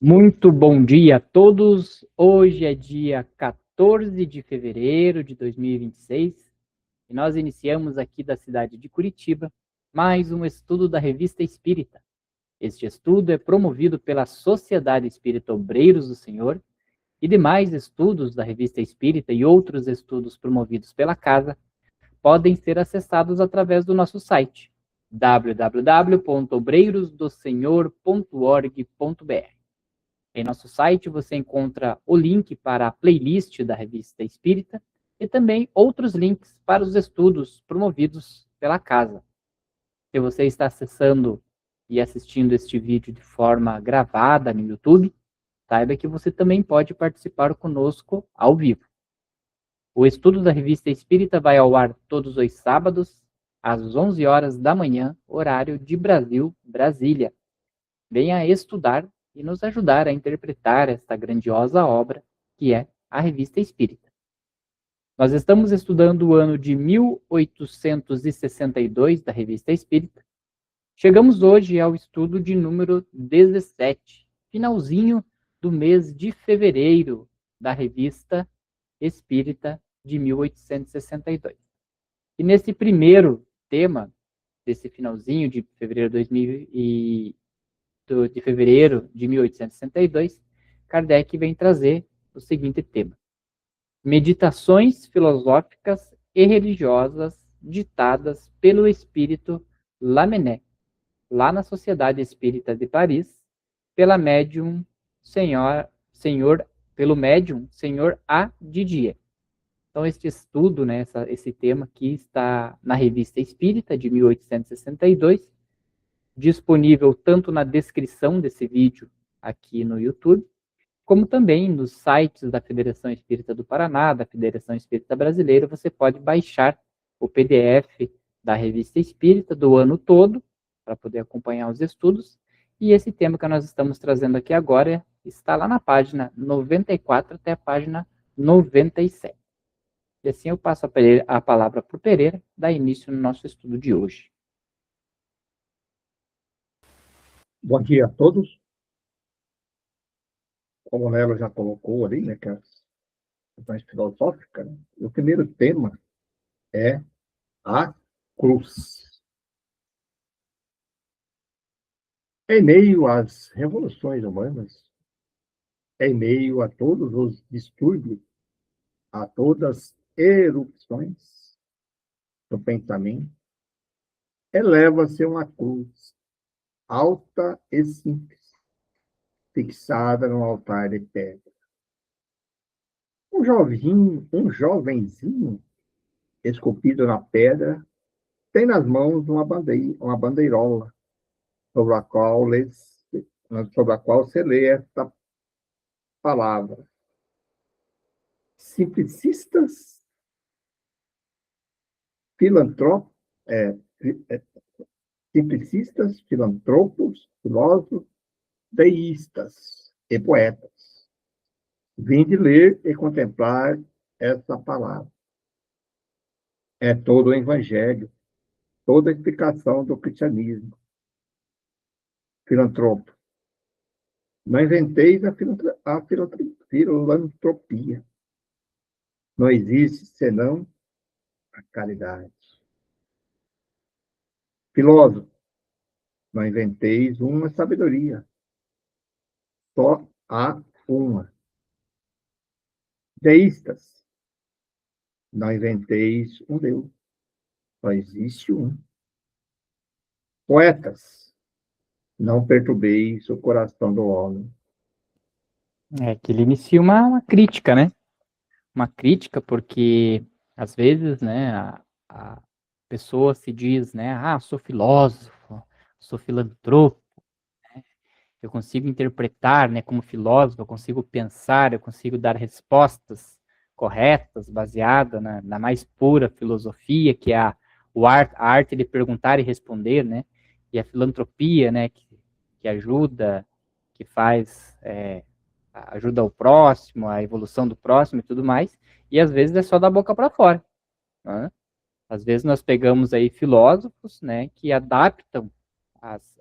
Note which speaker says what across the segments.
Speaker 1: Muito bom dia a todos. Hoje é dia 14 de fevereiro de 2026 e nós iniciamos aqui da cidade de Curitiba mais um estudo da Revista Espírita. Este estudo é promovido pela Sociedade Espírita Obreiros do Senhor e demais estudos da Revista Espírita e outros estudos promovidos pela casa podem ser acessados através do nosso site www.obreirosdosenhor.org.br. Em nosso site você encontra o link para a playlist da Revista Espírita e também outros links para os estudos promovidos pela casa. Se você está acessando e assistindo este vídeo de forma gravada no YouTube, saiba que você também pode participar conosco ao vivo. O estudo da Revista Espírita vai ao ar todos os sábados, às 11 horas da manhã, horário de Brasil, Brasília. Venha estudar e nos ajudar a interpretar esta grandiosa obra que é a Revista Espírita. Nós estamos estudando o ano de 1862 da Revista Espírita. Chegamos hoje ao estudo de número 17, finalzinho do mês de fevereiro da Revista Espírita de 1862. E nesse primeiro tema, desse finalzinho de fevereiro de fevereiro de 1862, Kardec vem trazer o seguinte tema: meditações filosóficas e religiosas ditadas pelo espírito Lamennais, lá na Sociedade Espírita de Paris, pela médium pelo médium Senhor A. Didier. Então, este estudo, né, esse tema aqui está na Revista Espírita de 1862, disponível tanto na descrição desse vídeo aqui no YouTube, como também nos sites da Federação Espírita do Paraná, da Federação Espírita Brasileira. Você pode baixar o PDF da Revista Espírita do ano todo, para poder acompanhar os estudos, e esse tema que nós estamos trazendo aqui agora está lá na página 94 até a página 97. E assim eu passo a palavra para o Pereira, dar início no nosso estudo de hoje.
Speaker 2: Bom dia a todos. Como o Nelo já colocou ali, né, que é a questão filosófica, né? O primeiro tema é a cruz. Em meio às revoluções humanas, em meio a todos os distúrbios, a todas as erupções do pensamento, eleva-se uma cruz alta e simples, fixada no altar de pedra. Um jovenzinho, esculpido na pedra, tem nas mãos uma bandeirola, sobre a qual se lê esta palavra: simplicistas, filantropos, filósofos, deístas e poetas. Vinde ler e contemplar essa palavra. É todo o evangelho, toda a explicação do cristianismo. Filantropo. Não inventeis a filantropia. Não existe senão a caridade. Filósofo. Não inventeis uma sabedoria. Só há uma. Deístas. Não inventeis um Deus. Só existe um. Poetas. Não perturbeis o coração do homem.
Speaker 1: É que ele inicia uma crítica, né? Uma crítica porque, às vezes, né, a pessoa se diz, né, sou filósofo, sou filantropo, né? Eu consigo interpretar, né, como filósofo, eu consigo pensar, eu consigo dar respostas corretas, baseadas na mais pura filosofia, que é a arte de perguntar e responder, né? E a filantropia, né, que ajuda, que faz, ajuda o próximo, a evolução do próximo e tudo mais, e às vezes é só da boca para fora, né? Às vezes nós pegamos aí filósofos, né, que adaptam as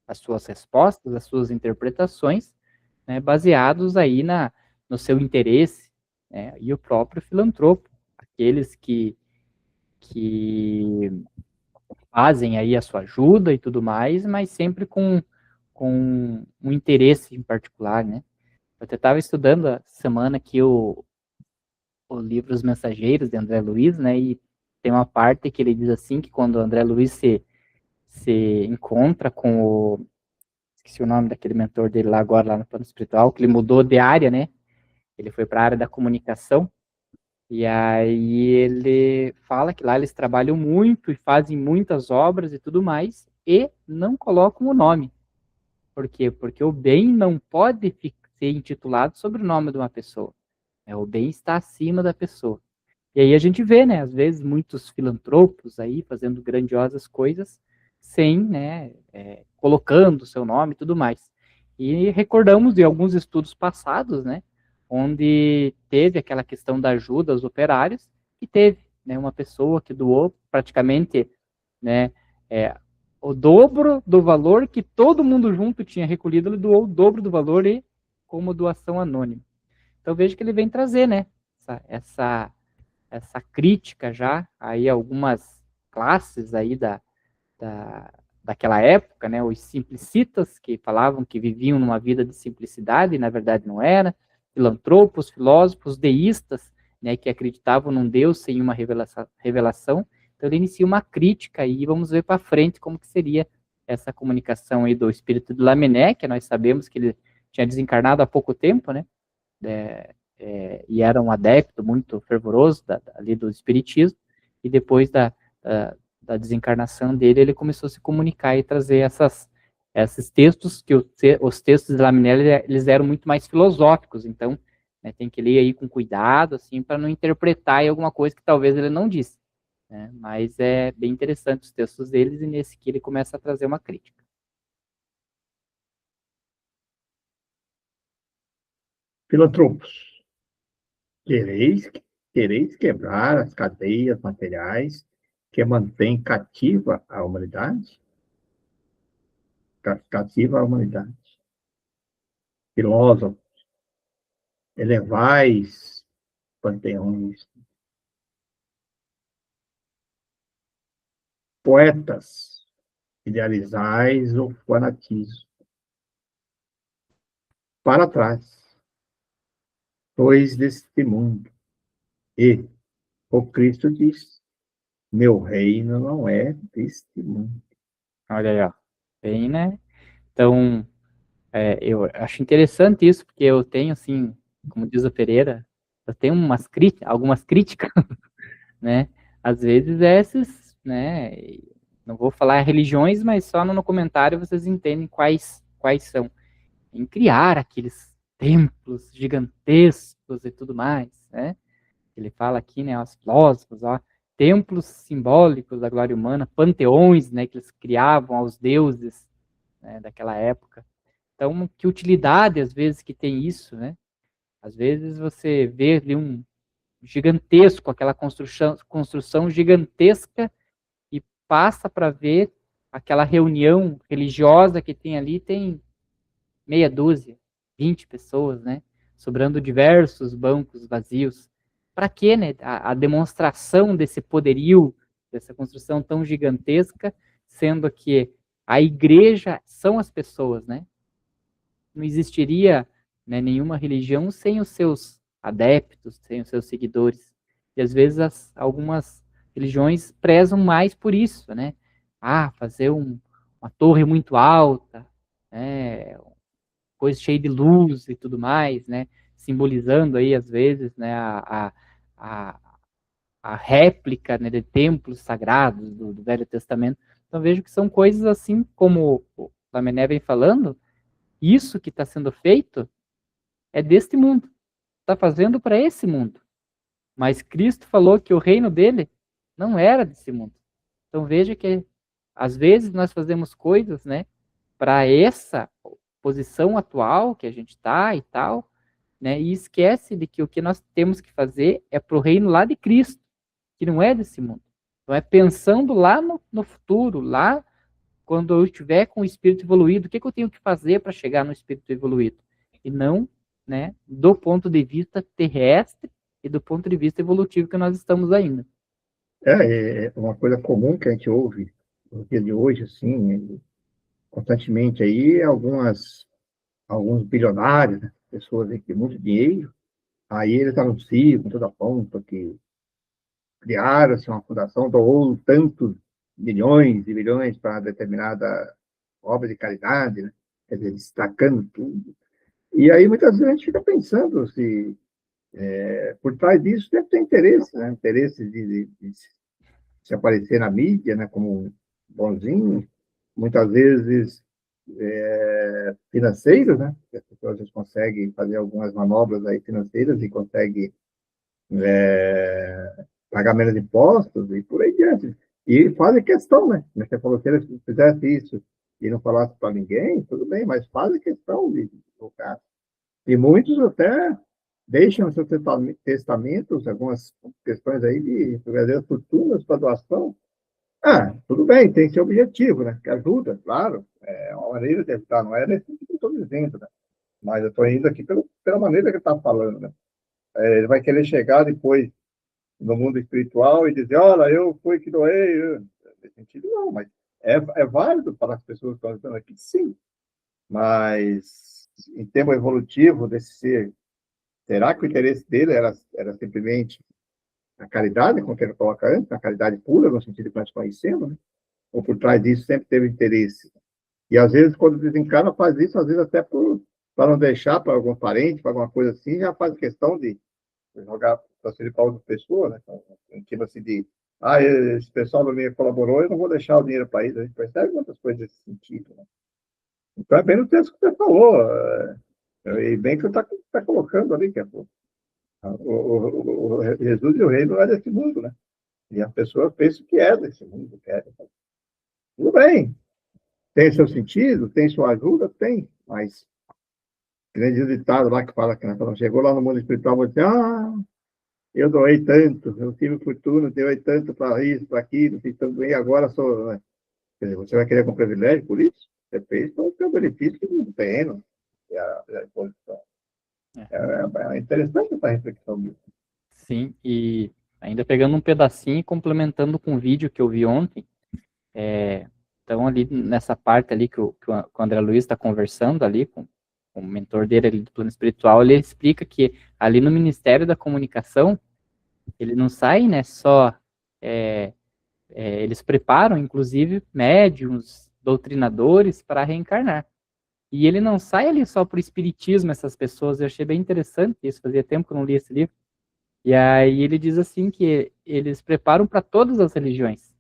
Speaker 1: as suas respostas, as suas interpretações, né, baseados aí no seu interesse, né, e o próprio filantropo, aqueles que fazem aí a sua ajuda e tudo mais, mas sempre com um interesse em particular, né. Eu até estava estudando a semana aqui o livro Os Mensageiros, de André Luiz, né, e tem uma parte que ele diz assim, que quando o André Luiz se encontra com esqueci o nome daquele mentor dele lá agora, lá no plano espiritual, que ele mudou de área, né, ele foi para a área da comunicação, e aí ele fala que lá eles trabalham muito e fazem muitas obras e tudo mais, e não colocam o nome. Por quê? Porque o bem não pode ser intitulado sobre o nome de uma pessoa. O bem está acima da pessoa. E aí a gente vê, né, às vezes, muitos filantropos aí fazendo grandiosas coisas sem, né, colocando o seu nome e tudo mais. E recordamos de alguns estudos passados, né, onde teve aquela questão da ajuda aos operários, e teve, né, uma pessoa que doou praticamente, né, o dobro do valor que todo mundo junto tinha recolhido, ele doou o dobro do valor e como doação anônima. Então veja que ele vem trazer, né, essa crítica já aí algumas classes aí daquela época, né, os simplicitas, que falavam que viviam numa vida de simplicidade, e na verdade não era, filantropos, filósofos, deístas, né, que acreditavam num Deus sem uma revelação. Então ele inicia uma crítica e vamos ver para frente como que seria essa comunicação aí do espírito de Lamennais, que nós sabemos que ele tinha desencarnado há pouco tempo, né, e era um adepto muito fervoroso ali do espiritismo, e depois da desencarnação dele, ele começou a se comunicar e trazer esses textos, que os textos de Lamennais, eles eram muito mais filosóficos, então, né, tem que ler aí com cuidado, assim, para não interpretar aí alguma coisa que talvez ele não disse, né, mas é bem interessante os textos deles, e nesse que ele começa a trazer uma crítica.
Speaker 2: Filantropos, quereis quebrar as cadeias materiais que mantêm cativa a humanidade? Cativa a humanidade. Filósofos, elevais panteões. Poetas, idealizais o fanatismo. Para trás, sois deste mundo. E o Cristo diz: meu reino não é deste mundo.
Speaker 1: Olha aí, ó. Bem, né? Então, eu acho interessante isso, porque eu tenho, assim, como diz o Pereira, eu tenho algumas críticas, né? Às vezes esses, né? Não vou falar religiões, mas só no comentário vocês entendem quais são. Em criar aqueles templos gigantescos e tudo mais, né? Ele fala aqui, né, os filósofos, ó, templos simbólicos da glória humana, panteões, né, que eles criavam aos deuses, né, daquela época. Então, que utilidade, às vezes, que tem isso, né? Às vezes você vê ali um gigantesco, aquela construção gigantesca, e passa para ver aquela reunião religiosa que tem ali, tem meia dúzia, 20 pessoas, né? Sobrando diversos bancos vazios. Para quê, né? A demonstração desse poderio, dessa construção tão gigantesca, sendo que a igreja são as pessoas, né? Não existiria, né, nenhuma religião sem os seus adeptos, sem os seus seguidores. E às vezes algumas religiões prezam mais por isso, né? Fazer uma torre muito alta, né? Coisa cheia de luz e tudo mais, né? Simbolizando aí, às vezes, né, a, a réplica, né, de templos sagrados do Velho Testamento. Então vejo que são coisas assim, como o Lamennais vem falando, isso que está sendo feito é deste mundo, está fazendo para esse mundo. Mas Cristo falou que o reino dele não era desse mundo. Então veja que às vezes nós fazemos coisas, né, para essa posição atual que a gente está e tal, né, e esquece de que o que nós temos que fazer é para o reino lá de Cristo, que não é desse mundo. Então é pensando lá no futuro, lá quando eu estiver com o espírito evoluído, o que eu tenho que fazer para chegar no espírito evoluído? E não, né, do ponto de vista terrestre e do ponto de vista evolutivo que nós estamos ainda.
Speaker 2: É uma coisa comum que a gente ouve no dia de hoje, assim, constantemente aí, alguns bilionários, né, pessoas aí que têm muito dinheiro, aí eles anunciam com toda a pompa que criaram-se uma fundação, doou tantos milhões e milhões para determinada obra de caridade, né? Quer dizer, destacando tudo. E aí muitas vezes a gente fica pensando se por trás disso deve ter interesse, né? Interesse de se aparecer na mídia, né? Como bonzinho, muitas vezes financeiros, né? As pessoas às vezes conseguem fazer algumas manobras aí financeiras e conseguem pagar menos impostos e por aí diante. E fazem questão, né? Você falou, se eles fizessem isso e não falasse para ninguém, tudo bem, mas fazem questão de colocar. E muitos até deixam seus testamentos, algumas questões aí de verdadeiras fortunas para doação. Ah, tudo bem, tem seu objetivo, né? Que ajuda, claro, é uma maneira de evitar, não é desse que eu estou dizendo, né? Mas eu estou indo aqui pela maneira que está falando, né? Ele vai querer chegar depois no mundo espiritual e dizer, olha, eu fui que doei. Nesse sentido, não, mas é válido para as pessoas que estão dizendo aqui, sim. Mas, em termos evolutivo desse ser, será que o interesse dele era simplesmente a caridade, como ele coloca antes, a caridade pura, no sentido que nós conhecemos, né? Ou por trás disso sempre teve interesse? E, às vezes, quando desencarna, faz isso, às vezes, até para não deixar para algum parente, para alguma coisa assim, já faz questão de jogar transferir para outra pessoa, né? Então, tipo assim de, esse pessoal não me colaborou, eu não vou deixar o dinheiro para eles. A gente percebe muitas coisas nesse sentido, né? Então é bem no texto que você falou, e bem que você está colocando ali, que é o Jesus e o rei não é desse mundo, né? E a pessoa pensa que é desse mundo, que é. Tudo bem, tem seu sentido, tem sua ajuda, tem, mas grande ditado lá que fala que quando chegou lá no mundo espiritual, vou dizer, eu doei tanto, eu tive fortuna, doei tanto para isso, para aquilo, fiz tanto bem, agora sou. Né? Quer dizer, você vai querer com privilégio por isso? Você fez para o seu benefício do terreno e a imposição. É interessante essa reflexão disso.
Speaker 1: Sim, e ainda pegando um pedacinho e complementando com o vídeo que eu vi ontem, então ali nessa parte ali que o André Luiz está conversando ali com o mentor dele ali do plano espiritual, ele explica que ali no Ministério da Comunicação, ele não sai, né, só, eles preparam, inclusive, médiums, doutrinadores para reencarnar. E ele não sai ali só para o espiritismo, essas pessoas, eu achei bem interessante isso, fazia tempo que eu não li esse livro. E aí ele diz assim que eles preparam para todas as religiões,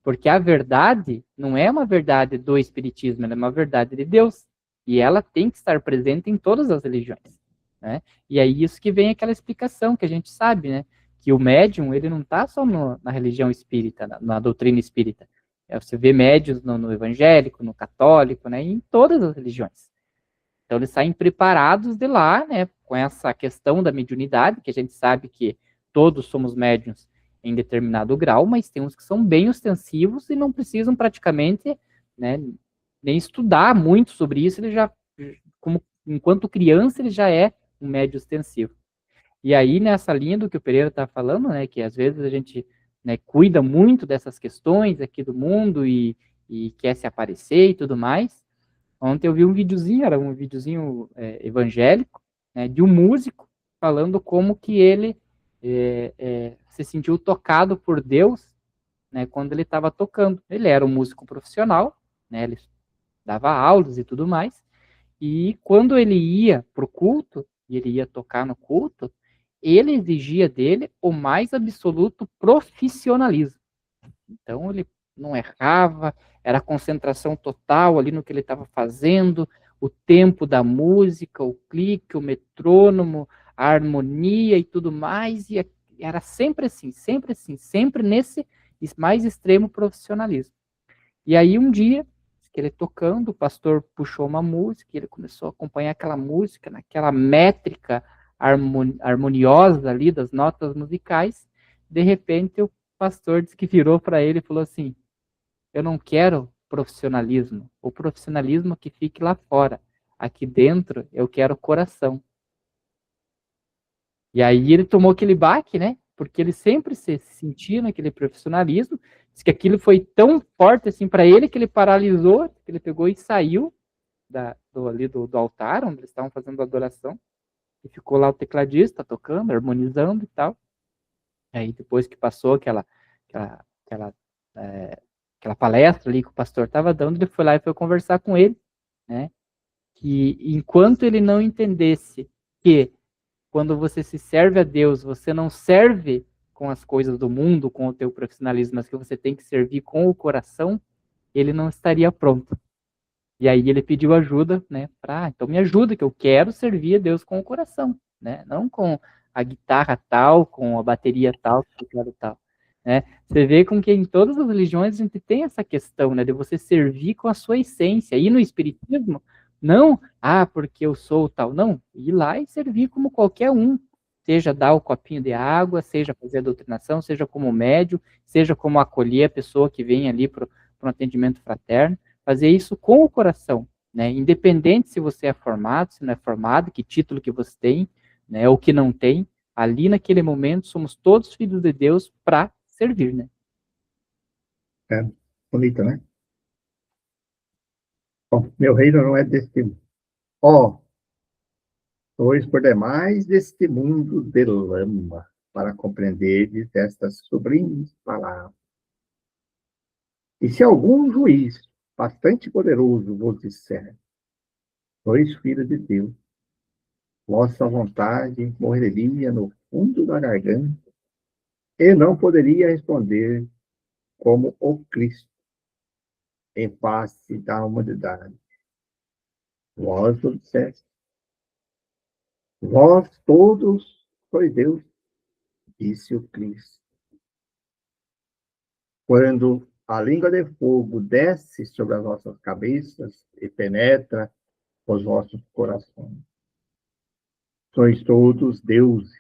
Speaker 1: porque a verdade não é uma verdade do espiritismo, ela é uma verdade de Deus, e ela tem que estar presente em todas as religiões, né? E aí isso que vem aquela explicação que a gente sabe, né? Que o médium, ele não está só na religião espírita, na doutrina espírita. Você vê médios no evangélico, no católico, né? Em todas as religiões. Então eles saem preparados de lá, né, com essa questão da mediunidade, que a gente sabe que todos somos médiuns em determinado grau, mas tem uns que são bem ostensivos e não precisam praticamente, né, nem estudar muito sobre isso, ele já, como, enquanto criança, ele já é um médio ostensivo. E aí, nessa linha do que o Pereira está falando, né, que às vezes a gente, né, cuida muito dessas questões aqui do mundo e quer se aparecer e tudo mais. Ontem eu vi um videozinho, era um videozinho evangélico, né, de um músico falando como que ele se sentiu tocado por Deus, né, quando ele estava tocando. Ele era um músico profissional, né, ele dava aulas e tudo mais, e quando ele ia para o culto, e ele ia tocar no culto, ele exigia dele o mais absoluto profissionalismo. Então ele não errava, era concentração total ali no que ele estava fazendo, o tempo da música, o clique, o metrônomo, a harmonia e tudo mais, e era sempre assim, sempre nesse mais extremo profissionalismo. E aí um dia, que ele tocando, o pastor puxou uma música, e ele começou a acompanhar aquela música, naquela métrica harmoniosa ali das notas musicais, de repente o pastor disse que virou para ele e falou assim, eu não quero profissionalismo. O profissionalismo que fique lá fora. Aqui dentro, eu quero coração. E aí ele tomou aquele baque, né? Porque ele sempre se sentia naquele profissionalismo, diz que aquilo foi tão forte assim para ele que ele paralisou, que ele pegou e saiu do altar, onde eles estavam fazendo a adoração, e ficou lá o tecladista tocando, harmonizando e tal. Aí depois que passou aquela, aquela palestra ali que o pastor estava dando, ele foi lá e foi conversar com ele, né? Que enquanto ele não entendesse que quando você se serve a Deus, você não serve com as coisas do mundo, com o teu profissionalismo, mas que você tem que servir com o coração, ele não estaria pronto. E aí ele pediu ajuda, né? Então me ajuda, que eu quero servir a Deus com o coração, né? Não com a guitarra tal, com a bateria tal, teclado tal, né? Você vê com que em todas as religiões a gente tem essa questão, né? De você servir com a sua essência. E no espiritismo, não, porque eu sou tal, não. Ir lá e servir como qualquer um. Seja dar o copinho de água, seja fazer a doutrinação, seja como médio, seja como acolher a pessoa que vem ali para um atendimento fraterno. Fazer isso com o coração, né? Independente se você é formado, se não é formado, que título que você tem, né? Ou que não tem, ali naquele momento somos todos filhos de Deus para servir, né?
Speaker 2: É bonito, né? Bom, meu reino não é deste mundo. Ó, sois por demais deste mundo de lama, para compreenderdes estas sublimes palavras. E se algum juiz bastante poderoso vos disser, sois filhos de Deus, vossa vontade morreria no fundo da garganta, e não poderia responder como o Cristo em face da humanidade. Vós o disseste, vós todos sois Deus, disse o Cristo. Quando a língua de fogo desce sobre as vossas cabeças e penetra os vossos corações. Sois todos deuses,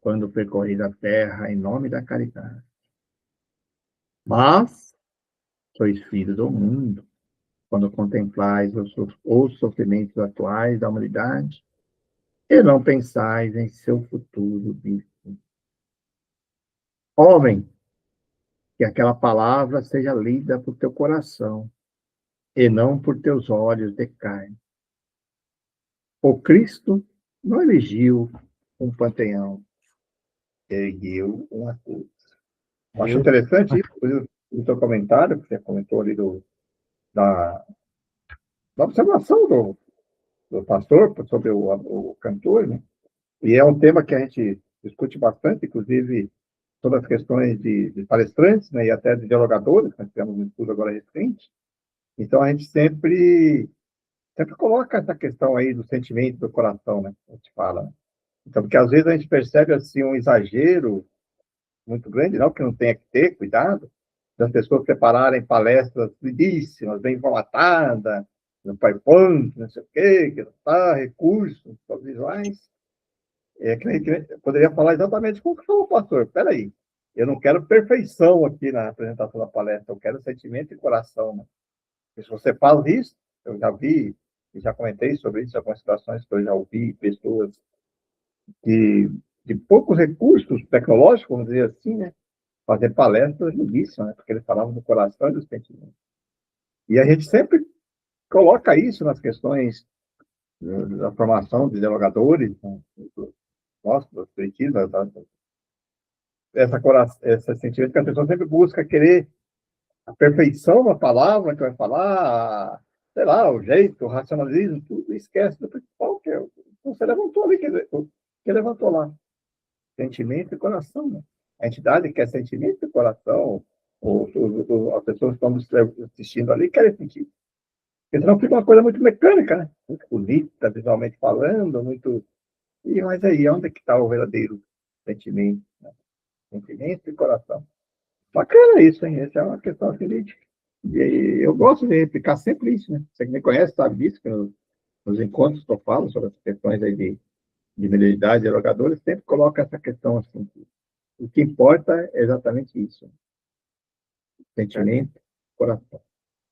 Speaker 2: quando percorreis a terra em nome da caridade. Mas sois filhos do mundo, quando contemplais os sofrimentos atuais da humanidade e não pensais em seu futuro vivo. Homem, que aquela palavra seja lida por teu coração e não por teus olhos de carne. O Cristo não erigiu um panteão, ergueu uma cruz. Acho
Speaker 1: Eu,
Speaker 2: interessante isso, o teu comentário, que você comentou ali da, da observação do pastor sobre o cantor, né? E é um tema que a gente discute bastante, inclusive sobre as questões de palestrantes, né, e até de dialogadores, nós tivemos um estudo agora recente. Então, a gente sempre coloca essa questão aí do sentimento do coração, né? A gente fala, né? Então, porque às vezes a gente percebe assim um exagero muito grande, não que não tenha que ter cuidado, das pessoas prepararem palestras lindíssimas, bem formatadas, no PowerPoint, não sei o quê, que tá, recursos visuais. Eu poderia falar exatamente como que falou o pastor. Espera aí, eu não quero perfeição aqui na apresentação da palestra, eu quero sentimento e coração. Né? E se você faz isso, eu já vi, e já comentei sobre isso, algumas situações que eu já ouvi, pessoas que, de poucos recursos tecnológicos, vamos dizer assim, né? Fazer palestras lindíssimas, né? Porque eles falavam do coração e dos sentimentos. E a gente sempre coloca isso nas questões da formação de dialogadores, né? Nossa, dos espiritistas, esse sentimento que a pessoa sempre busca querer a perfeição da palavra que vai falar, sei lá, o jeito, o racionalismo, tudo, e esquece do principal, que é o que você levantou ali, que levantou lá. Sentimento e coração, né? A entidade quer sentimento e coração, as pessoas que estão assistindo ali querem sentir. Porque senão fica uma coisa muito mecânica, né? Muito bonita, visualmente falando, muito... Mas aí, onde é que está o verdadeiro sentimento? Né? Sentimento e coração. Bacana isso, hein? Essa é uma questão assim, eu gosto de replicar sempre isso, né? Você que me conhece sabe disso, que nos encontros que eu falo sobre as questões aí de mediunidade, de jogadores, sempre coloca essa questão assim. O que importa é exatamente isso. Sentimento, coração.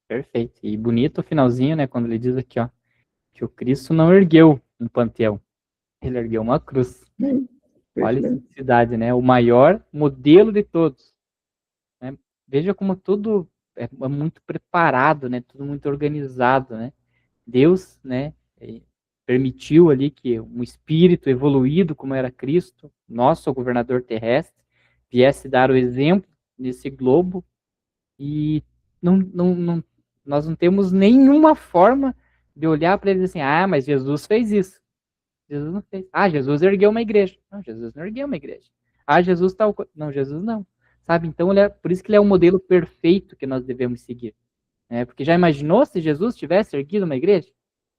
Speaker 1: Perfeito. E bonito o finalzinho, né, quando ele diz aqui, ó, que o Cristo não ergueu um panteão, ele ergueu uma cruz.
Speaker 2: Sim,
Speaker 1: Olha
Speaker 2: isso
Speaker 1: a
Speaker 2: mesmo.
Speaker 1: simplicidade, né? O maior modelo de todos, né? Veja como tudo é muito preparado, né? Tudo muito organizado, né? Deus, né, permitiu ali que um espírito evoluído como era Cristo, nosso governador terrestre, viesse dar o exemplo nesse globo e nós não temos nenhuma forma de olhar para ele assim, ah, mas Jesus fez isso. Jesus não fez. Ah, Jesus ergueu uma igreja. Não, Jesus não ergueu uma igreja. Ah, Jesus tal coisa. Não, Jesus não. Sabe? Então, por isso que ele é o modelo perfeito que nós devemos seguir. Né? Porque já imaginou se Jesus tivesse erguido uma igreja?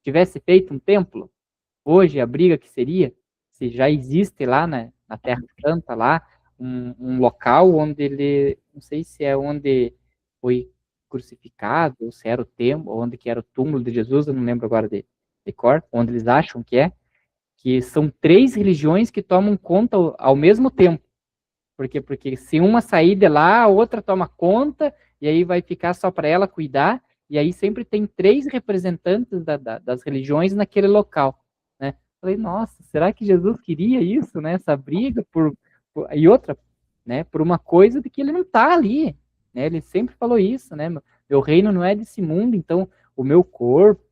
Speaker 1: Tivesse feito um templo? Hoje, a briga que seria, se já existe lá na Terra Santa, lá, um local onde ele, não sei se é onde foi crucificado, ou se era o templo, onde que era o túmulo de Jesus, eu não lembro agora de cor, onde eles acham que são 3 religiões que tomam conta ao mesmo tempo. Por quê? Porque se uma sair de lá, a outra toma conta, e aí vai ficar só para ela cuidar, e aí sempre tem 3 representantes das religiões naquele local. Né? Falei, nossa, será que Jesus queria isso, né? Essa briga e outra, né? Por uma coisa de que ele não está ali. Né? Ele sempre falou isso, né? Meu reino não é desse mundo, então o meu corpo,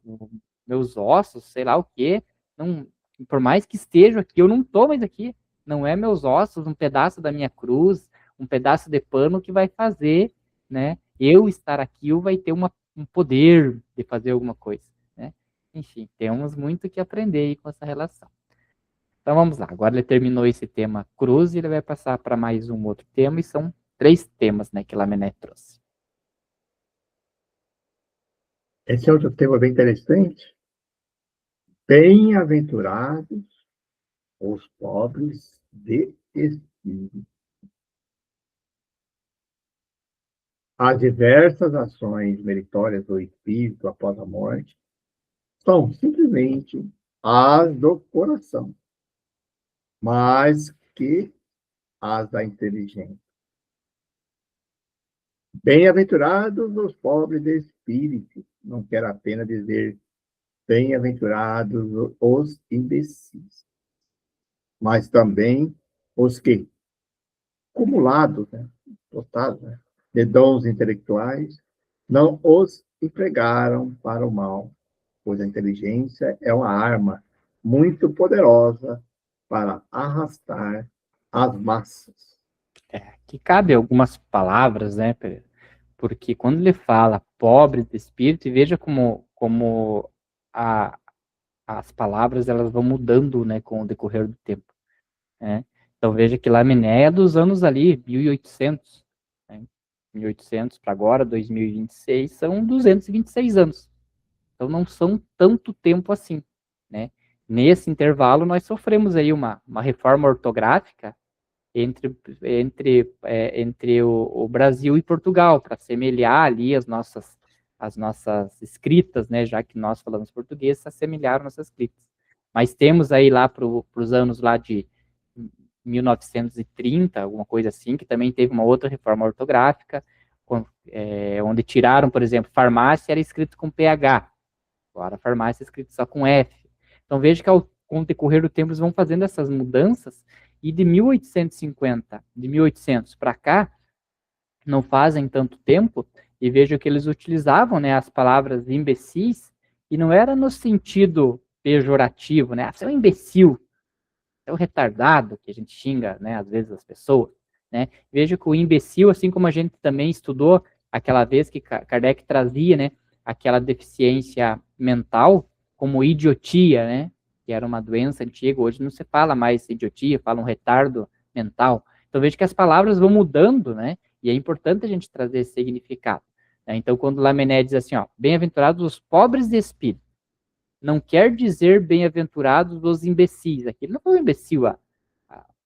Speaker 1: meus ossos, sei lá o quê, não, por mais que esteja aqui, eu não estou mais aqui. Não é meus ossos, um pedaço da minha cruz, um pedaço de pano que vai fazer, né? Eu estar aqui, eu vai ter um poder de fazer alguma coisa, né? Enfim, temos muito que aprender aí com essa relação. Então vamos lá, agora ele terminou esse tema cruz e ele vai passar para mais um outro tema, e são 3 temas, né, que Lamennais trouxe.
Speaker 2: Esse é outro tema bem interessante. Bem-aventurados os pobres de espírito. As diversas ações meritórias do espírito após a morte são simplesmente as do coração, mais que as da inteligência. Bem-aventurados os pobres de espírito. Não quero apenas dizer bem-aventurados os imbecis, mas também os que, acumulados, né, dotados, né, de dons intelectuais, não os empregaram para o mal, pois a inteligência é uma arma muito poderosa para arrastar as massas.
Speaker 1: Que cabe algumas palavras, né, porque quando ele fala pobre de espírito, e veja como a, as palavras elas vão mudando, né, com o decorrer do tempo, né? Então veja que Lamennais é dos anos ali 1800, né? 1800 para agora 2026 são 226 anos. Então não são tanto tempo assim, né? Nesse intervalo nós sofremos aí uma reforma ortográfica entre o Brasil e Portugal, para semelhar ali as nossas escritas, né, já que nós falamos português, se assemelharam nossas escritas. Mas temos aí lá para os anos lá de 1930, alguma coisa assim, que também teve uma outra reforma ortográfica, onde tiraram, por exemplo, farmácia era escrito com PH, agora farmácia é escrito só com F. Então veja que com o decorrer do tempo eles vão fazendo essas mudanças, e de 1850, de 1800 para cá, não fazem tanto tempo, e vejo que eles utilizavam, né, as palavras imbecis, e não era no sentido pejorativo, né, você é um imbecil, você é um retardado, que a gente xinga, né, às vezes as pessoas, né, vejo que o imbecil, assim como a gente também estudou aquela vez que Kardec trazia, né, aquela deficiência mental como idiotia, né, que era uma doença antiga, hoje não se fala mais idiotia, fala um retardo mental. Então vejo que as palavras vão mudando, né, e é importante a gente trazer esse significado. Né? Então quando Lamennais diz assim, ó, bem-aventurados os pobres de espírito, não quer dizer bem-aventurados os imbecis. Aqui ele não foi um imbecil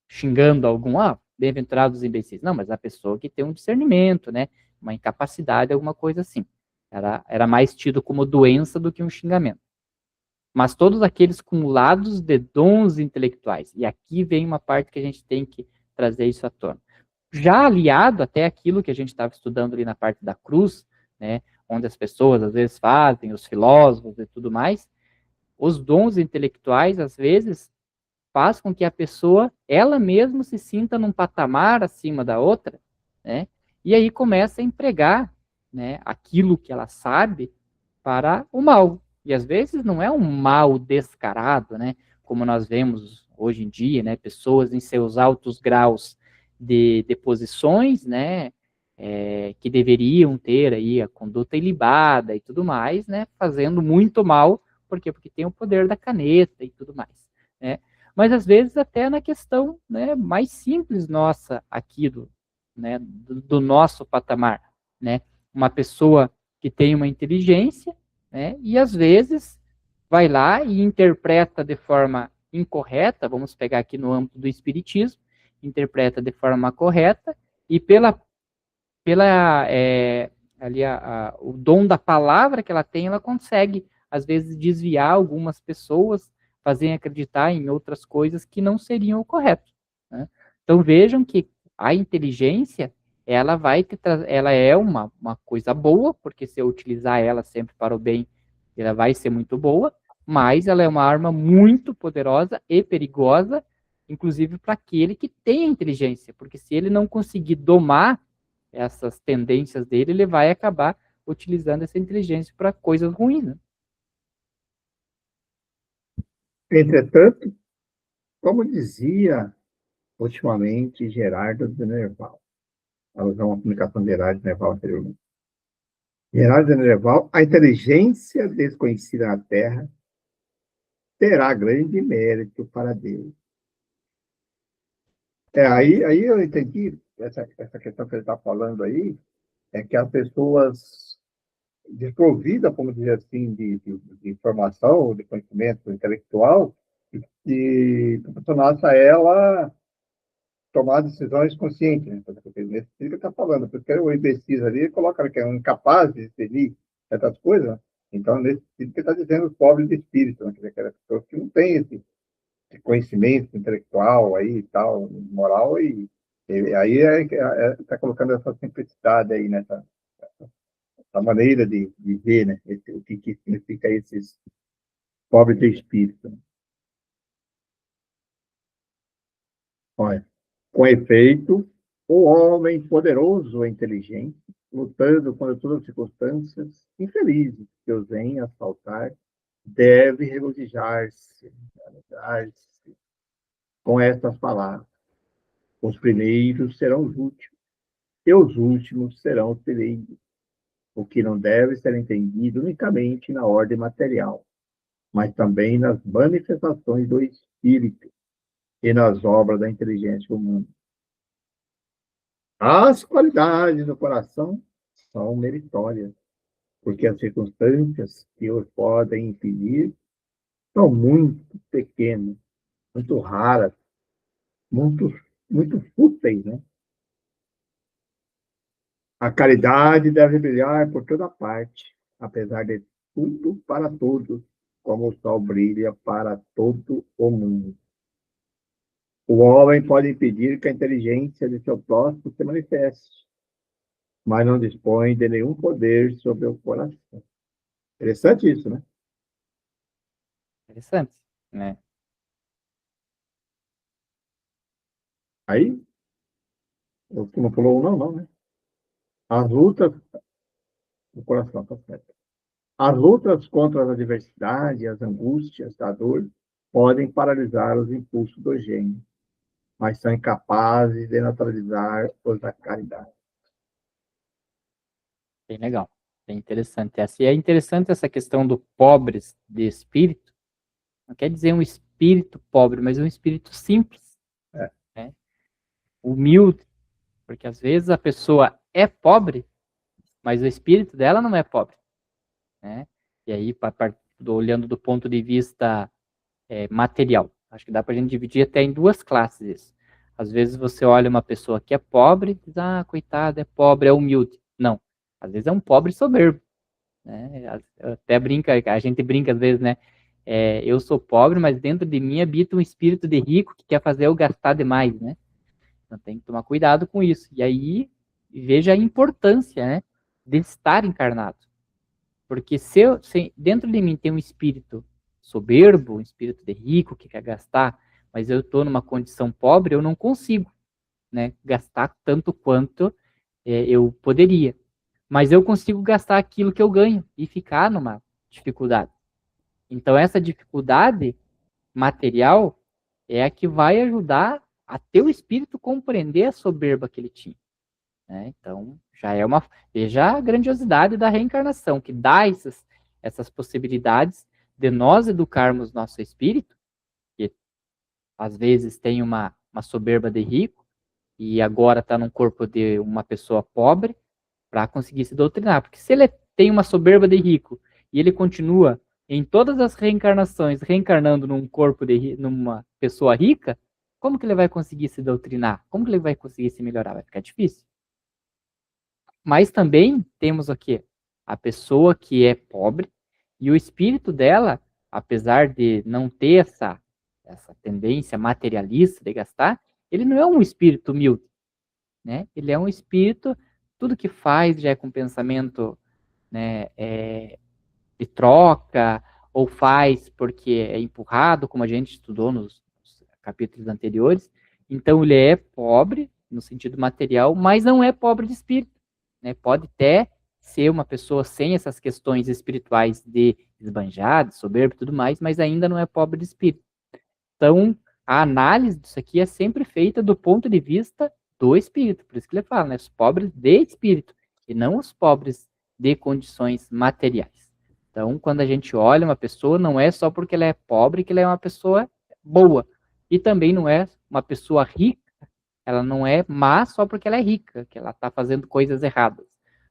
Speaker 1: xingando algum, bem-aventurados os imbecis. Não, mas a pessoa que tem um discernimento, né, uma incapacidade, alguma coisa assim. Era mais tido como doença do que um xingamento. Mas todos aqueles cumulados de dons intelectuais. E aqui vem uma parte que a gente tem que trazer isso à tona. Já aliado até aquilo que a gente estava estudando ali na parte da cruz, né, onde as pessoas às vezes fazem, os filósofos e tudo mais, os dons intelectuais, às vezes, faz com que a pessoa, ela mesma, se sinta num patamar acima da outra, né? E aí começa a empregar, né, aquilo que ela sabe para o mal. E às vezes não é um mal descarado, né? Como nós vemos hoje em dia, né? Pessoas em seus altos graus de posições, né? Que deveriam ter aí a conduta ilibada e tudo mais, né? Fazendo muito mal, por quê? Porque tem o poder da caneta e tudo mais, né? Mas às vezes até na questão, né, mais simples nossa aqui né, do nosso patamar, né? Uma pessoa que tem uma inteligência, né, e às vezes vai lá e interpreta de forma incorreta, vamos pegar aqui no âmbito do espiritismo, interpreta de forma correta e ali o dom da palavra que ela tem, ela consegue às vezes desviar algumas pessoas, fazer acreditar em outras coisas que não seriam o correto, né? Então vejam que a inteligência, ela é uma coisa boa, porque se eu utilizar ela sempre para o bem, ela vai ser muito boa, mas ela é uma arma muito poderosa e perigosa, inclusive para aquele que tem a inteligência, porque se ele não conseguir domar essas tendências dele, ele vai acabar utilizando essa inteligência para coisas ruins, né?
Speaker 2: Entretanto, como dizia ultimamente Gerardo de Nerval, a usar uma comunicação de Gerardo de Nerval anteriormente. Gerardo de Nerval, a inteligência desconhecida na Terra terá grande mérito para Deus. Aí eu entendi essa questão que ele está falando aí, é que as pessoas desprovidas, como dizer assim, de informação, de conhecimento intelectual, que proporcionasse a ela tomar decisões conscientes, né? Nesse sentido que ele está falando, porque o imbecil ali coloca que é um incapaz de discernir certas coisas, né? Então, nesse sentido que ele está dizendo os pobres de espírito, né? Aquelas pessoas que não têm esse conhecimento intelectual aí e tal, moral, e aí está colocando essa simplicidade aí, nessa essa maneira de ver, né? O que significa esses pobres de espírito, né? Olha, com efeito, o homem poderoso e inteligente, lutando contra todas as circunstâncias infelizes que os vêm assaltar, deve regozijar-se, alegrar-se com estas palavras. Os primeiros serão os últimos, e os últimos serão os primeiros, o que não deve ser entendido unicamente na ordem material, mas também nas manifestações do espírito e nas obras da inteligência humana. As qualidades do coração são meritórias, porque as circunstâncias que os podem impedir são muito pequenas, muito raras, muito, muito fúteis, né? A caridade deve brilhar por toda parte, apesar de tudo para todos, como o sol brilha para todo o mundo. O homem pode impedir que a inteligência de seu próximo se manifeste, mas não dispõe de nenhum poder sobre o coração. Interessante isso, né?
Speaker 1: Interessante, né?
Speaker 2: Aí, o que não falou não, não, né? As lutas do coração, tá certo. As lutas contra as adversidades, as angústias da dor, podem paralisar os impulsos do gênio, mas são incapazes de neutralizar os da caridade.
Speaker 1: Bem legal, bem interessante essa. E é interessante essa questão do pobres de espírito. Não quer dizer um espírito pobre, mas um espírito simples,
Speaker 2: É.
Speaker 1: né? Humilde, porque às vezes a pessoa é pobre, mas o espírito dela não é pobre, né? E aí, olhando do ponto de vista material, acho que dá para a gente dividir até em duas classes isso. Às vezes você olha uma pessoa que é pobre, diz, ah, coitada, é pobre, é humilde. Não, às vezes é um pobre soberbo, né? Até brinca, a gente brinca às vezes, né? Eu sou pobre, mas dentro de mim habita um espírito de rico que quer fazer eu gastar demais, né? Então tem que tomar cuidado com isso. E aí veja a importância, né, de estar encarnado. Porque se dentro de mim tem um espírito soberbo, um espírito de rico que quer gastar, mas eu estou numa condição pobre, eu não consigo, né, gastar tanto quanto eu poderia. Mas eu consigo gastar aquilo que eu ganho e ficar numa dificuldade. Então, essa dificuldade material é a que vai ajudar a teu espírito compreender a soberba que ele tinha. Né? Então, já é uma. Veja a grandiosidade da reencarnação, que dá essas possibilidades de nós educarmos nosso espírito, que às vezes tem uma soberba de rico, e agora está num corpo de uma pessoa pobre, para conseguir se doutrinar. Porque se ele tem uma soberba de rico e ele continua em todas as reencarnações reencarnando num corpo numa pessoa rica, como que ele vai conseguir se doutrinar? Como que ele vai conseguir se melhorar? Vai ficar difícil. Mas também temos o quê? A pessoa que é pobre e o espírito dela, apesar de não ter essa tendência materialista de gastar, ele não é um espírito humilde, né? Ele é um espírito, tudo que faz já é com pensamento, né, de troca, ou faz porque é empurrado, como a gente estudou nos capítulos anteriores. Então ele é pobre no sentido material, mas não é pobre de espírito, né? Pode até ser uma pessoa sem essas questões espirituais de esbanjar, de soberbo e tudo mais, mas ainda não é pobre de espírito. Então, a análise disso aqui é sempre feita do ponto de vista do espírito. Por isso que ele fala, né? Os pobres de espírito, e não os pobres de condições materiais. Então, quando a gente olha uma pessoa, não é só porque ela é pobre que ela é uma pessoa boa. E também não é uma pessoa rica, ela não é má só porque ela é rica, que ela está fazendo coisas erradas.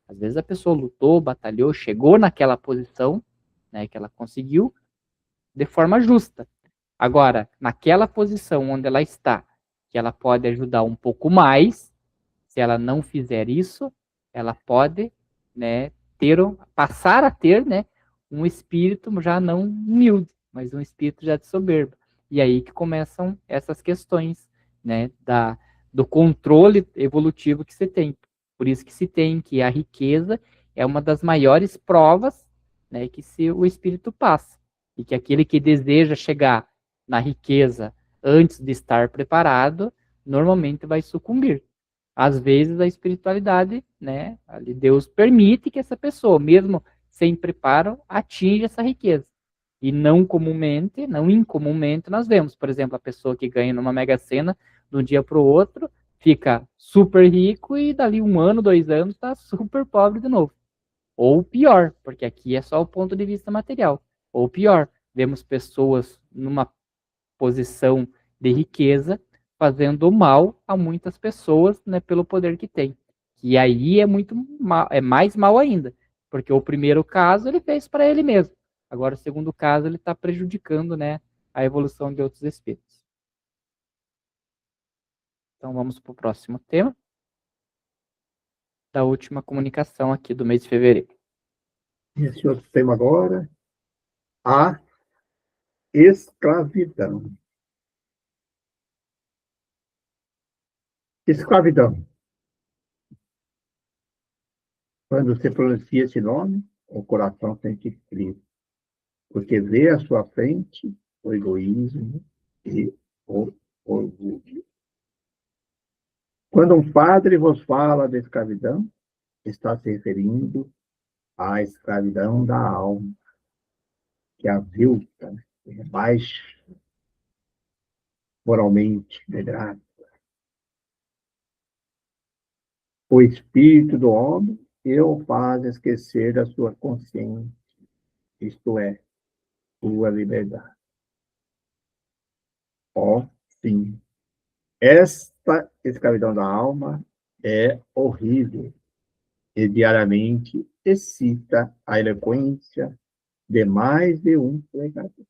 Speaker 1: Às vezes a pessoa lutou, batalhou, chegou naquela posição, né, que ela conseguiu de forma justa. Agora, naquela posição onde ela está, que ela pode ajudar um pouco mais, se ela não fizer isso, ela pode, né, passar a ter, né, um espírito já não humilde, mas um espírito já de soberba. E aí que começam essas questões, né, do controle evolutivo que se tem. Por isso que se tem que a riqueza é uma das maiores provas, né, que o espírito passa. E que aquele que deseja chegar na riqueza antes de estar preparado, normalmente vai sucumbir. Às vezes a espiritualidade, né, ali Deus permite que essa pessoa, mesmo sem preparo, atinja essa riqueza. E não comumente, não incomumente, nós vemos, por exemplo, a pessoa que ganha numa Mega Sena de um dia para o outro, fica super rico e dali 1 ano, 2 anos, está super pobre de novo. Ou pior, porque aqui é só o ponto de vista material. Ou pior, vemos pessoas numa posição de riqueza fazendo mal a muitas pessoas, né, pelo poder que tem. E aí é muito mal, é mais mal ainda, porque o primeiro caso ele fez para ele mesmo. Agora o segundo caso ele está prejudicando, né, a evolução de outros espíritos. Então vamos para o próximo tema da última comunicação aqui do mês de fevereiro.
Speaker 2: Esse outro tema agora, a escravidão. Escravidão. Quando você pronuncia esse nome, o coração sente frio, porque vê à sua frente o egoísmo e o orgulho. Quando um padre vos fala de escravidão, está se referindo à escravidão da alma, que é avilta, é baixa, moralmente degrada. O espírito do homem o faz esquecer da sua consciência, isto é, sua liberdade. Ó, sim, esta escravidão da alma é horrível e diariamente excita a eloquência de mais de um pregador.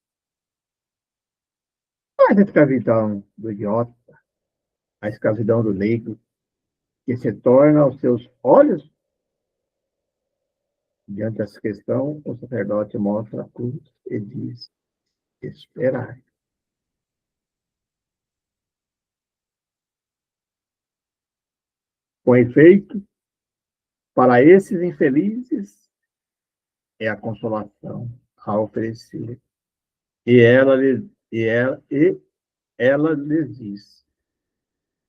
Speaker 2: Mas a escravidão do idiota, a escravidão do leigo, que se torna aos seus olhos, diante dessa questão, o sacerdote mostra a cruz e diz: esperai. Com efeito, para esses infelizes, é a consolação a oferecer. E ela lhes diz: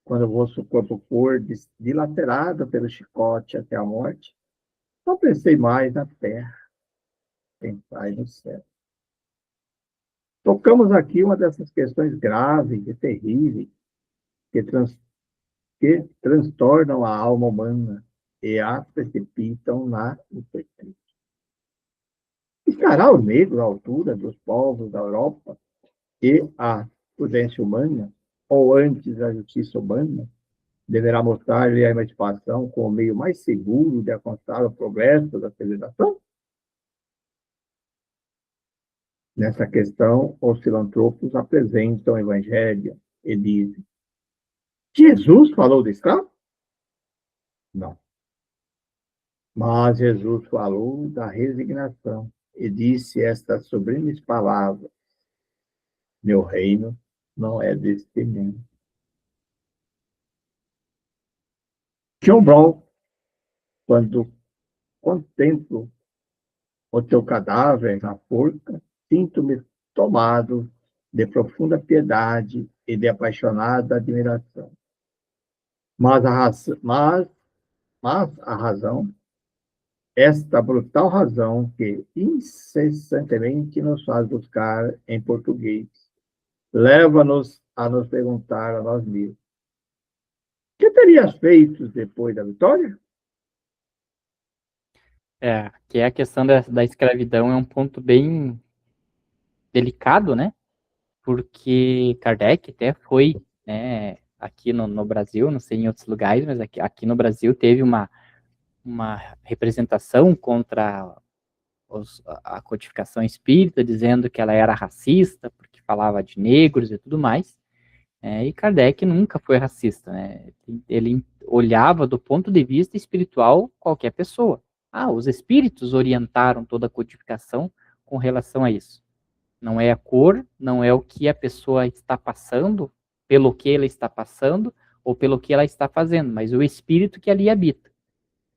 Speaker 2: quando o vosso corpo for dilacerado pelo chicote até a morte, não pensei mais na terra, pensai no céu. Tocamos aqui uma dessas questões graves e terríveis que, que transtornam a alma humana e a precipitam na incerteza. Estará o negro à altura dos povos da Europa e a prudência humana, ou antes a justiça humana, deverá mostrar-lhe a emancipação como o meio mais seguro de alcançar o progresso da civilização? Nessa questão, os filantropos apresentam o Evangelho e dizem: Jesus falou de escravo? Não. Mas Jesus falou da resignação e disse estas sublimes palavras: meu reino não é deste mundo. John Brown, quando contemplo o teu cadáver na forca, sinto-me tomado de profunda piedade e de apaixonada admiração. Mas a razão, esta brutal razão que incessantemente nos faz buscar em português, leva-nos a nos perguntar a nós mesmos: que terias feito depois da vitória?
Speaker 1: Que é a questão da escravidão, é um ponto bem delicado, né? Porque Kardec até foi, né, aqui no Brasil, não sei em outros lugares, mas aqui no Brasil teve uma representação contra a codificação espírita, dizendo que ela era racista, porque falava de negros e tudo mais. E Kardec nunca foi racista, né? Ele olhava do ponto de vista espiritual qualquer pessoa. Os espíritos orientaram toda a codificação com relação a isso. Não é a cor, não é o que a pessoa está passando, pelo que ela está passando, ou pelo que ela está fazendo, mas o espírito que ali habita.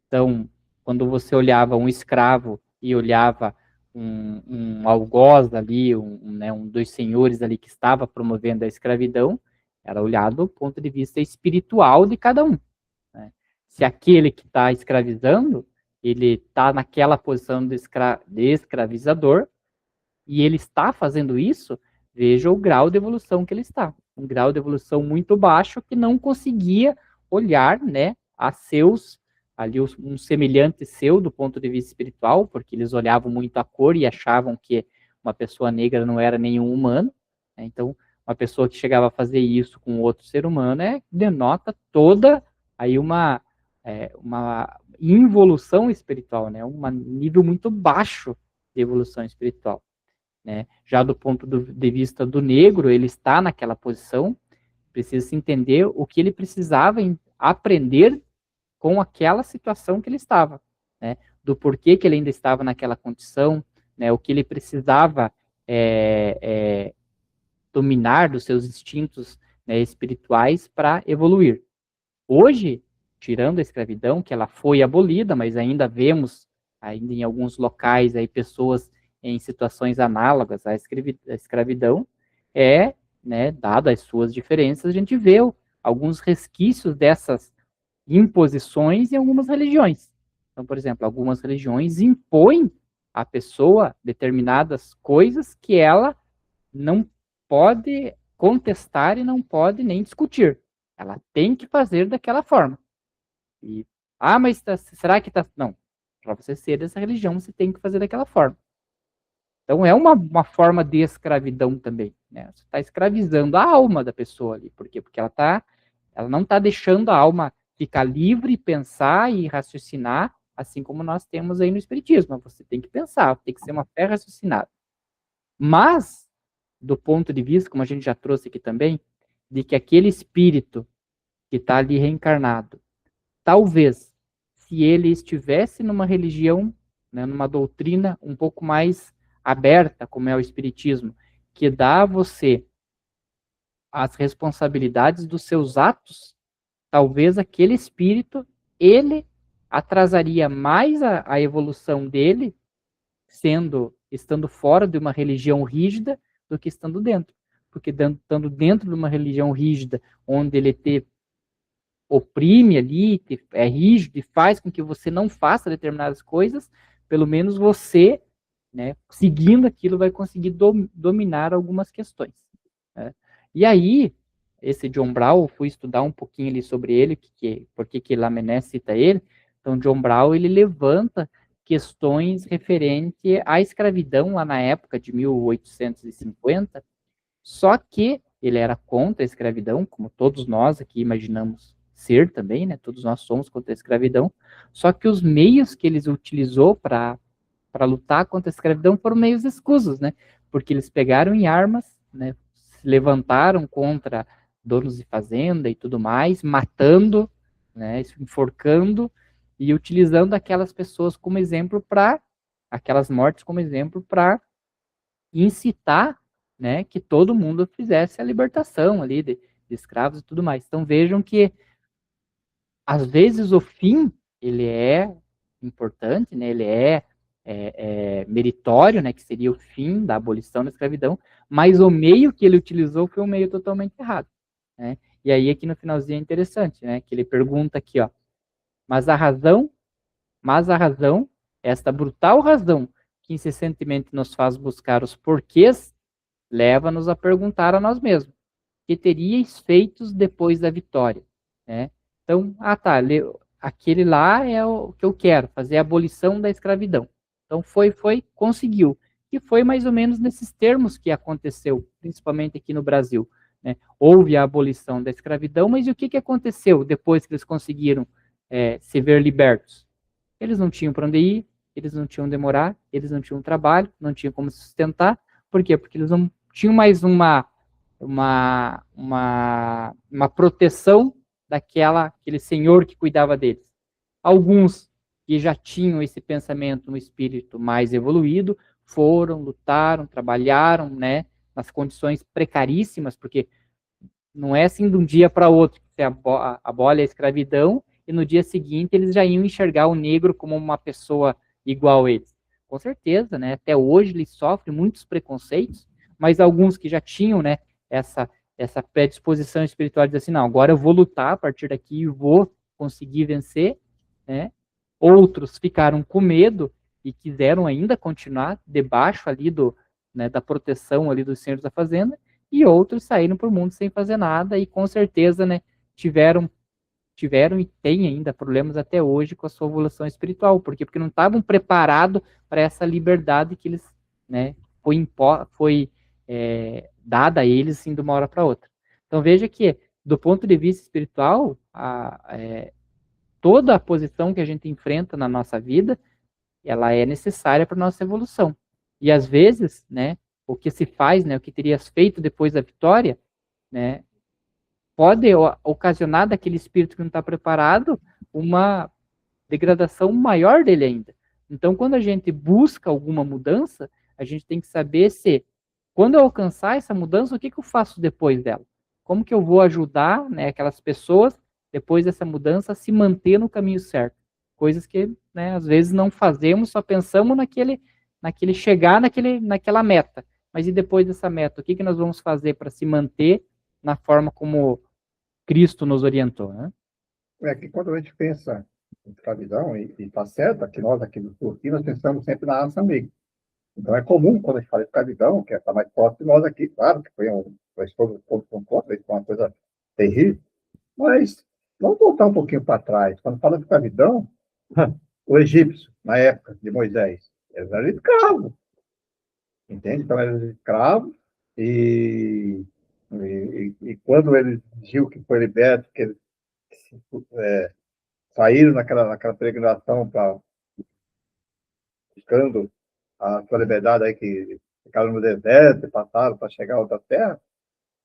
Speaker 1: Então, quando você olhava um escravo e olhava um algoz ali, um dos senhores ali que estava promovendo a escravidão, era olhado do ponto de vista espiritual de cada um. Né? Se aquele que está escravizando, ele está naquela posição de escravizador, e ele está fazendo isso, veja o grau de evolução que ele está. Um grau de evolução muito baixo que não conseguia olhar, né, a seus, ali um semelhante seu do ponto de vista espiritual, porque eles olhavam muito a cor e achavam que uma pessoa negra não era nenhum humano. Né? Então, uma pessoa que chegava a fazer isso com outro ser humano denota toda aí uma involução espiritual, né? Um nível muito baixo de evolução espiritual. Né? Já do ponto de vista do negro, ele está naquela posição, precisa se entender o que ele precisava aprender com aquela situação que ele estava, né? Do porquê que ele ainda estava naquela condição, né? O que ele precisava dominar dos seus instintos, né, espirituais para evoluir. Hoje, tirando a escravidão, que ela foi abolida, mas ainda vemos, ainda em alguns locais, aí, pessoas em situações análogas à escravidão, né, dado as suas diferenças, a gente vê alguns resquícios dessas imposições em algumas religiões. Então, por exemplo, algumas religiões impõem à pessoa determinadas coisas que ela não pode contestar e não pode nem discutir. Ela tem que fazer daquela forma. Mas será que tá... Não. Para você ser dessa religião, você tem que fazer daquela forma. Então, é uma forma de escravidão também. Né? Você está escravizando a alma da pessoa ali. Por quê? Porque ela não está deixando a alma ficar livre, pensar e raciocinar, assim como nós temos aí no Espiritismo. Você tem que pensar, tem que ser uma fé raciocinada. Mas, do ponto de vista, como a gente já trouxe aqui também, de que aquele espírito que está ali reencarnado, talvez, se ele estivesse numa religião, né, numa doutrina um pouco mais aberta, como é o Espiritismo, que dá a você as responsabilidades dos seus atos, talvez aquele espírito, ele atrasaria mais a evolução dele estando fora de uma religião rígida do que estando dentro. Porque estando dentro de uma religião rígida, onde ele te oprime ali, é rígido e faz com que você não faça determinadas coisas, pelo menos você, né, seguindo aquilo, vai conseguir dominar algumas questões. Né? E aí, esse John Brown, eu fui estudar um pouquinho ali sobre ele, por que Lamennais cita ele. Então, John Brown, ele levanta questões referentes à escravidão lá na época de 1850, só que ele era contra a escravidão, como todos nós aqui imaginamos ser também, né? Todos nós somos contra a escravidão. Só que os meios que eles utilizou para lutar contra a escravidão foram meios escusos, né? Porque eles pegaram em armas, né? Se levantaram contra donos de fazenda e tudo mais, matando, né? Enforcando e utilizando aquelas pessoas como exemplo para aquelas mortes como exemplo para incitar, né, que todo mundo fizesse a libertação ali de escravos e tudo mais. Então vejam que às vezes o fim ele é importante, né, ele é meritório, né, que seria o fim da abolição da escravidão, mas o meio que ele utilizou foi um meio totalmente errado, né? E aí aqui no finalzinho é interessante, né, que ele pergunta aqui, ó, mas a razão, esta brutal razão que incessantemente nos faz buscar os porquês, leva-nos a perguntar a nós mesmos, que teríeis feitos depois da vitória, né? Então, aquele lá é o que eu quero, fazer a abolição da escravidão. Então, conseguiu. E foi mais ou menos nesses termos que aconteceu, principalmente aqui no Brasil, né? Houve a abolição da escravidão, mas e o que aconteceu depois que eles conseguiram se ver libertos? Eles não tinham para onde ir, eles não tinham onde morar, eles não tinham trabalho, não tinham como se sustentar. Por quê? Porque eles não tinham mais uma proteção daquele senhor que cuidava deles. Alguns que já tinham esse pensamento no espírito mais evoluído foram, lutaram, trabalharam, né, nas condições precaríssimas, porque não é assim de um dia para outro que você abole a escravidão e no dia seguinte eles já iam enxergar o negro como uma pessoa igual a eles. Com certeza, né? Até hoje eles sofrem muitos preconceitos, mas alguns que já tinham, né, essa predisposição espiritual de dizer assim, não, agora eu vou lutar a partir daqui e vou conseguir vencer, né? Outros ficaram com medo e quiseram ainda continuar debaixo ali da proteção ali dos senhores da fazenda, e outros saíram para o mundo sem fazer nada e com certeza, né, tiveram e têm ainda problemas até hoje com a sua evolução espiritual. Por quê? Porque não estavam preparados para essa liberdade que eles, né, foi dada a eles assim, de uma hora para outra. Então veja que, do ponto de vista espiritual, toda a posição que a gente enfrenta na nossa vida, ela é necessária para a nossa evolução. E às vezes, né, o que se faz, né, o que terias feito depois da vitória, né, pode ocasionar daquele espírito que não está preparado uma degradação maior dele ainda. Então, quando a gente busca alguma mudança, a gente tem que saber se, quando eu alcançar essa mudança, o que eu faço depois dela? Como que eu vou ajudar, né, aquelas pessoas, depois dessa mudança, a se manter no caminho certo? Coisas que, né, às vezes não fazemos, só pensamos naquele chegar naquela meta. Mas e depois dessa meta? O que nós vamos fazer para se manter na forma como Cristo nos orientou, né?
Speaker 2: É que quando a gente pensa em escravidão, e está certo, que nós aqui do Sul, nós pensamos sempre na raça negra. Então é comum, quando a gente fala de escravidão, que está mais próximo de nós aqui, claro, que todos são contra, isso foi uma coisa terrível, mas vamos voltar um pouquinho para trás. Quando fala de escravidão, o egípcio, na época de Moisés, eles eram escravos, entende? Então eles eram escravos, e quando eles viram que foi liberto, que eles saíram naquela peregrinação buscando a sua liberdade, aí que ficaram no deserto e passaram para chegar a outra terra,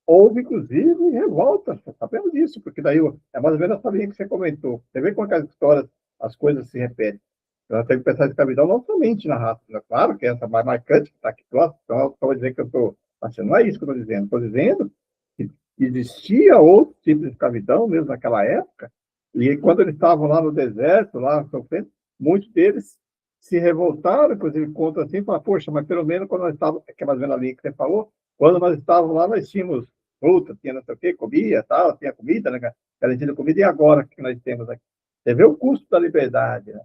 Speaker 2: houve, inclusive, revoltas, sabemos disso, porque daí é mais ou menos essa linha que você comentou. Você vê como aquelas histórias, as coisas se repetem. Então, tem que pensar em escravidão não somente na raça, né? Claro que essa mais marcante que está aqui próximo, então eu estou dizendo que eu estou... Mas não é isso que eu estou dizendo. Estou dizendo que existia outro tipo de escravidão, mesmo naquela época, e quando eles estavam lá no deserto, lá sofrendo, muitos deles se revoltaram, inclusive conta assim, falaram, poxa, mas pelo menos quando nós estávamos, que é mais ou menos ali que você falou, quando nós estávamos lá, nós tínhamos fruta, tinha não sei o quê, comia, tal, tinha comida, né, garantindo comida, e agora o que nós temos aqui? Você vê o custo da liberdade, né?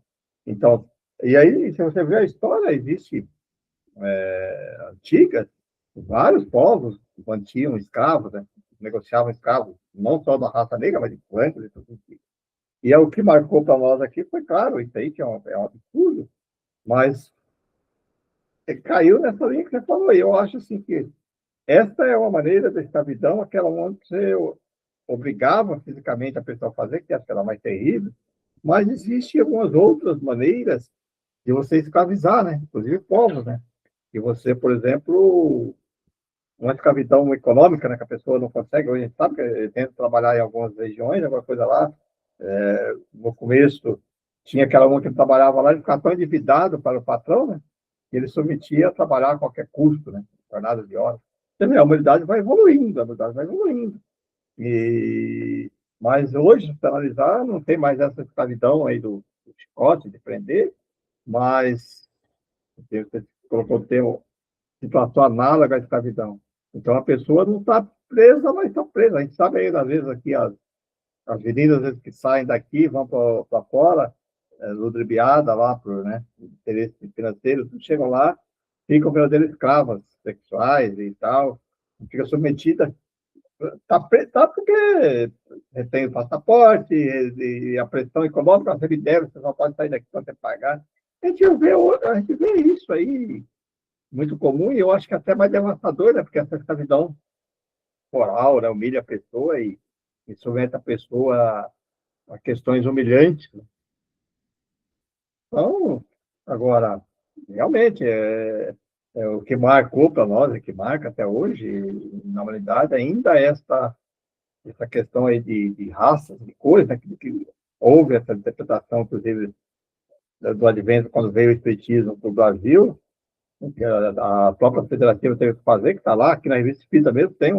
Speaker 2: Então, e aí, se você vê a história, existe antiga, vários povos mantinham escravos, né, negociavam escravos, não só da raça negra, mas de brancos e tudo isso. E é o que marcou para nós aqui foi, claro, isso aí que é um absurdo, mas caiu nessa linha que você falou. E eu acho assim que essa é uma maneira da escravidão, aquela onde você obrigava fisicamente a pessoa a fazer, que acho que era mais terrível, mas existem algumas outras maneiras de você escravizar, né? Inclusive povos, né? E você, por exemplo, uma escravidão econômica, né? Que a pessoa não consegue, hoje a gente sabe que tenta trabalhar em algumas regiões, alguma coisa lá. No começo, tinha aquela uma que trabalhava lá, ele ficava tão endividado para o patrão, né? Que ele submetia a trabalhar a qualquer custo, né? Jornada de horas. Também a humanidade vai evoluindo, a humanidade vai evoluindo. Mas hoje, se analisar, não tem mais essa escravidão aí do chicote, de prender, mas você colocou o termo situação análoga à escravidão. Então, a pessoa não está presa, mas está presa. A gente sabe aí, às vezes, aqui, as meninas, às vezes, que saem daqui, vão para fora, ludibriada lá por, né, interesse financeiro, chegam lá, ficam verdadeiras escravas sexuais e tal, fica submetida, tá porque tem o passaporte e a pressão econômica, você deve, você só pode sair daqui quando você pagar. A gente vê isso aí muito comum e eu acho que até mais devastador, né, porque essa escravidão moral, né, humilha a pessoa e submete a pessoa a questões humilhantes. Então, agora, realmente, é o que marcou para nós, é que marca até hoje, na humanidade, ainda é essa questão aí de raças, de cores, né, que houve essa interpretação, inclusive, do advento, quando veio o espiritismo para o Brasil, que a própria federativa teve que fazer, que está lá, aqui na revista Espírita mesmo, tem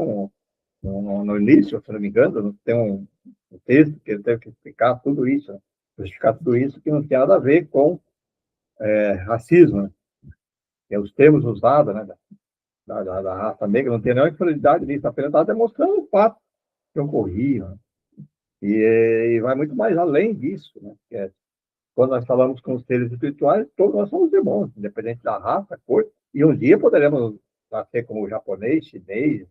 Speaker 2: no início, se não me engano, tem um texto que ele teve que explicar tudo isso, né? Justificar tudo isso, que não tem nada a ver com racismo, né? Que é os termos usados, né, da raça negra, não tem nenhuma inferioridade nisso, apenas está demonstrando o fato que ocorria, né? E vai muito mais além disso, né? Quando nós falamos com os seres espirituais, todos nós somos irmãos, independente da raça, cor, e um dia poderemos nascer como japonês, chinês,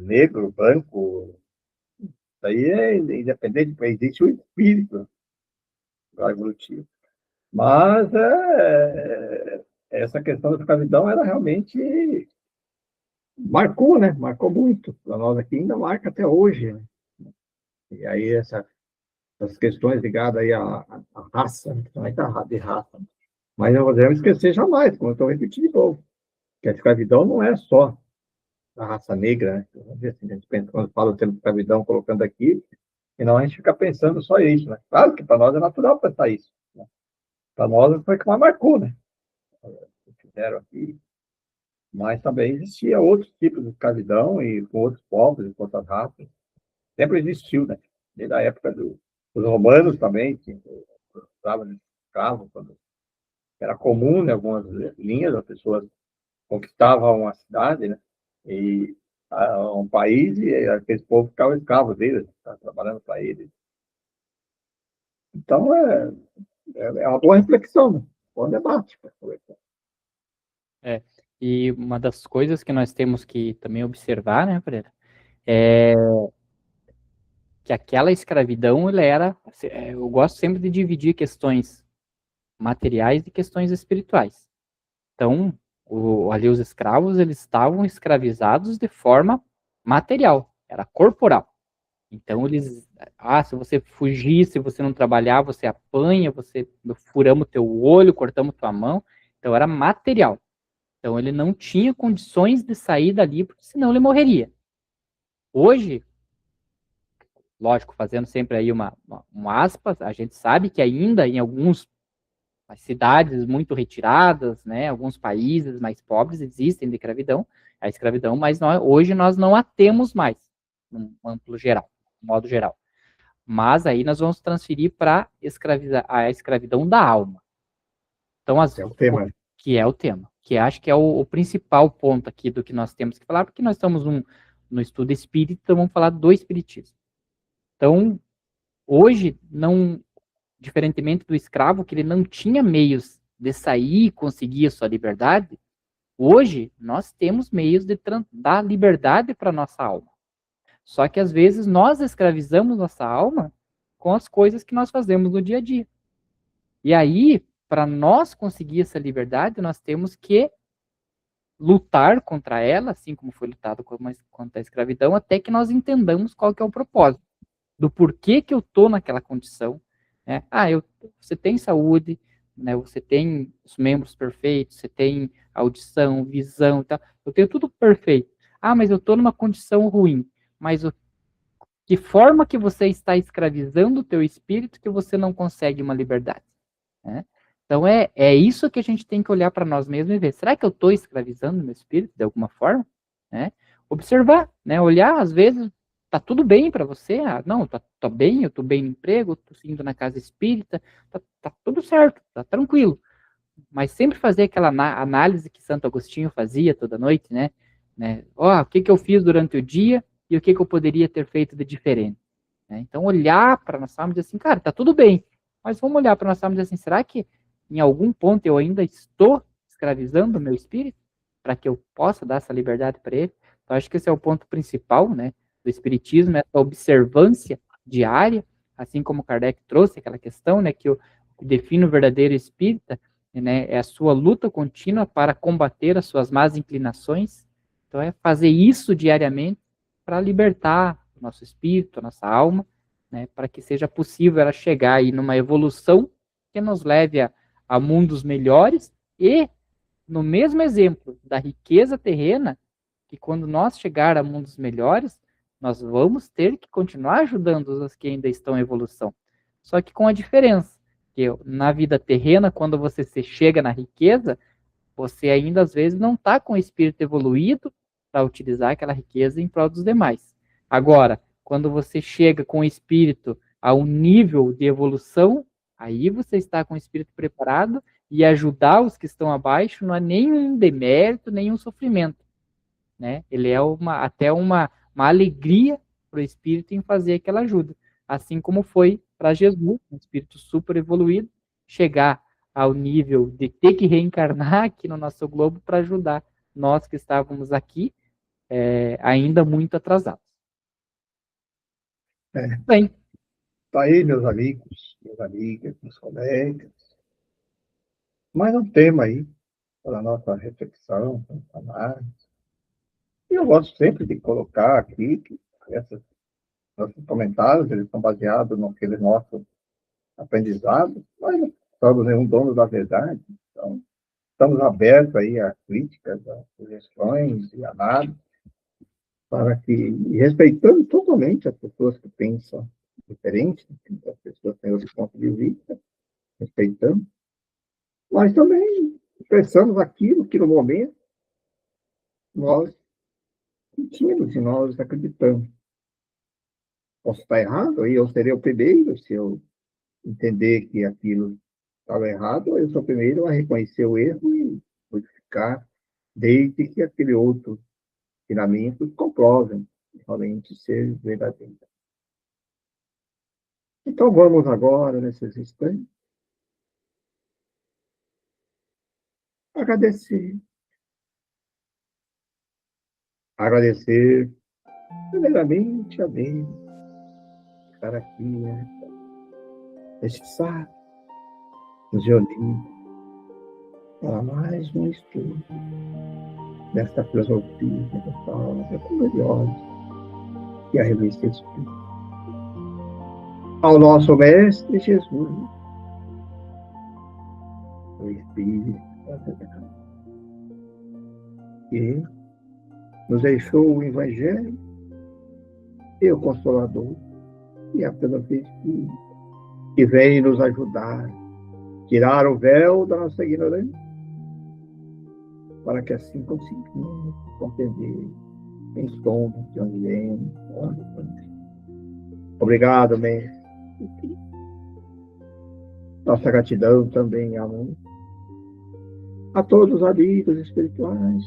Speaker 2: negro, branco. Isso aí é independente, existe o espírito evolutivo. Mas essa questão da escravidão era realmente marcou, né? Marcou muito. Para nós aqui ainda marca até hoje, né? E aí essas questões ligadas aí à raça, né? De raça. Mas não podemos esquecer jamais, como eu estou repetindo de novo, que a escravidão não é só a raça negra, né? Assim, a gente pensa, quando fala o termo escravidão, colocando aqui, e não a gente fica pensando só isso, né? Claro que para nós é natural pensar isso, né? Para nós foi o que mais marcou, né? Fizeram aqui. Mas também existia outros tipos de escravidão e com outros povos e com outras raças. Sempre existiu, né? Desde a época dos romanos também, que usavam escravos, quando era comum, né, algumas linhas, as pessoas conquistavam uma cidade, né? E um país, e aqueles povos ficavam escravos deles, trabalhando para eles. Então, é uma boa reflexão, né? Bom debate.
Speaker 1: E uma das coisas que nós temos que também observar, né, Pereira, é que aquela escravidão, ela era, eu gosto sempre de dividir questões materiais e questões espirituais. Então, ali os escravos, eles estavam escravizados de forma material, era corporal. Então, se você fugir, se você não trabalhar, você apanha, furamos teu olho, cortamos tua mão. Então, era material. Então, ele não tinha condições de sair dali, porque senão ele morreria. Hoje, lógico, fazendo sempre aí um aspas, a gente sabe que ainda em algumas cidades muito retiradas, né, alguns países mais pobres existem a escravidão, mas hoje nós não a temos mais, num amplo geral, modo geral. Mas aí nós vamos transferir para a escravidão da alma. Então,
Speaker 2: É o tema.
Speaker 1: que é o tema, que acho que é o principal ponto aqui do que nós temos que falar, porque nós estamos no estudo espírita, então vamos falar do espiritismo. Então, hoje, não, diferentemente do escravo, que ele não tinha meios de sair e conseguir a sua liberdade, hoje nós temos meios de dar liberdade para nossa alma. Só que às vezes nós escravizamos nossa alma com as coisas que nós fazemos no dia a dia. E aí, para nós conseguir essa liberdade, nós temos que lutar contra ela, assim como foi lutado contra a escravidão, até que nós entendamos qual que é o propósito, do porquê que eu estou naquela condição. Né? Você tem saúde, né? Você tem os membros perfeitos, você tem audição, visão e tal, eu tenho tudo perfeito. Mas eu estou numa condição ruim. Mas que forma que você está escravizando o teu espírito que você não consegue uma liberdade? Né? Então é isso que a gente tem que olhar para nós mesmos e ver, será que eu estou escravizando meu espírito de alguma forma? Né? Observar, né? Olhar, às vezes tá tudo bem para você, não, tá bem, eu tô bem no emprego, tô indo na casa espírita, tá tudo certo, tá tranquilo. Mas sempre fazer aquela análise que Santo Agostinho fazia toda noite, né? O que eu fiz durante o dia e o que eu poderia ter feito de diferente. Né? Então, olhar para nossa alma e dizer assim, cara, tá tudo bem, mas vamos olhar para nossa alma e dizer assim, será que em algum ponto eu ainda estou escravizando o meu espírito para que eu possa dar essa liberdade para ele? Então, acho que esse é o ponto principal, né, do espiritismo, essa observância diária, assim como Kardec trouxe aquela questão, né, que define o verdadeiro espírita, né, é a sua luta contínua para combater as suas más inclinações. Então, é fazer isso diariamente para libertar o nosso espírito, a nossa alma, né, para que seja possível ela chegar aí numa evolução que nos leve a mundos melhores e, no mesmo exemplo da riqueza terrena, que quando nós chegar a mundos melhores, nós vamos ter que continuar ajudando os que ainda estão em evolução. Só que com a diferença, que na vida terrena, quando você se chega na riqueza, você ainda às vezes não está com o espírito evoluído para utilizar aquela riqueza em prol dos demais. Agora, quando você chega com o espírito a um nível de evolução, aí você está com o espírito preparado e ajudar os que estão abaixo não é nenhum demérito, nenhum sofrimento. Né? Ele é até uma alegria para o espírito em fazer aquela ajuda. Assim como foi para Jesus, um espírito super evoluído, chegar ao nível de ter que reencarnar aqui no nosso globo para ajudar nós que estávamos aqui ainda muito atrasados. Bem.
Speaker 2: Tá aí, meus amigos, minhas amigas, meus colegas. Mais um tema aí para a nossa reflexão, análise. E eu gosto sempre de colocar aqui que nossos comentários eles são baseados naquele nosso aprendizado, mas não somos nenhum dono da verdade. Então, estamos abertos aí a críticas, a sugestões e análises, para que, e respeitando totalmente as pessoas que pensam diferente, as pessoas têm outro ponto de vista, respeitando, mas também expressamos aquilo que no momento nós sentimos e nós acreditamos. Posso estar errado, aí eu serei o primeiro, se eu entender que aquilo estava errado, eu sou o primeiro a reconhecer o erro e modificar, desde que aquele outro ensinamento comprovem realmente ser verdadeiro. Então vamos agora, nesses instantes, agradecer. Agradecer, primeiramente, a Deus, estar aqui, nesse sábado, nos reunir para mais um estudo desta filosofia, desta obra tão gloriosa, que é a Revista Espírita. Ao nosso Mestre Jesus, o Espírito, que nos deixou o Evangelho e o Consolador, e a filosofia espírita, que vem nos ajudar, tirar o véu da nossa ignorância, para que assim consigamos compreender quem somos, de onde viemos, onde vamos. Obrigado, Mestre. Nossa gratidão também, amor, a todos os amigos espirituais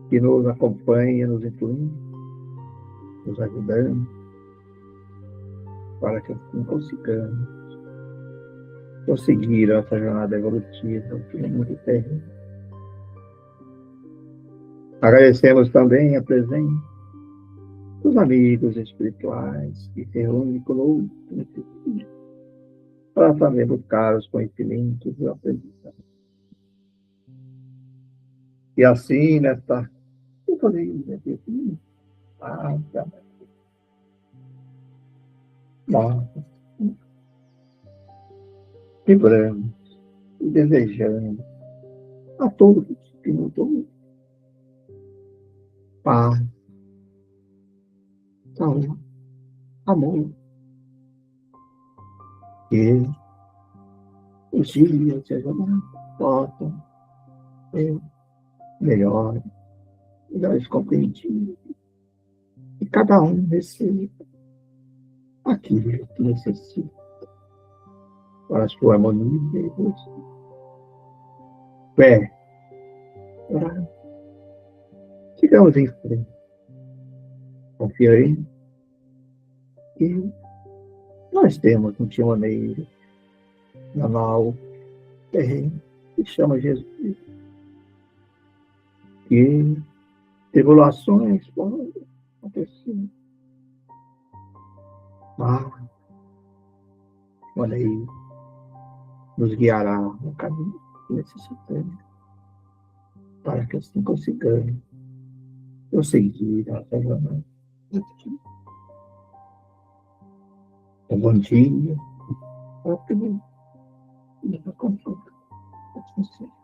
Speaker 2: que nos acompanham, nos influem, nos ajudando, para que assim consigamos prosseguir essa jornada evolutiva, que é muito terrível. Agradecemos também a presença dos amigos espirituais que se reúnem conosco nesse dia para também buscar os conhecimentos e aprendizados. E assim, nesta sintonia de nós vibramos e desejamos a todos que nos ouvem paz, saúde, amor, que os dias e as jornadas possam ser melhores, melhores compreendidos, e cada um receba aquilo que necessita para a sua harmonia e evolução. Fé, orar, sigamos em frente, confiaremos que nós temos um timoneiro na nau terreno que chama Jesus, que tribulações podem acontecer, mas o timoneiro nos guiará no caminho que necessitamos para que assim consigamos prosseguir essa jornada. Um bom dia, ótimo, e a consulta. Assim seja.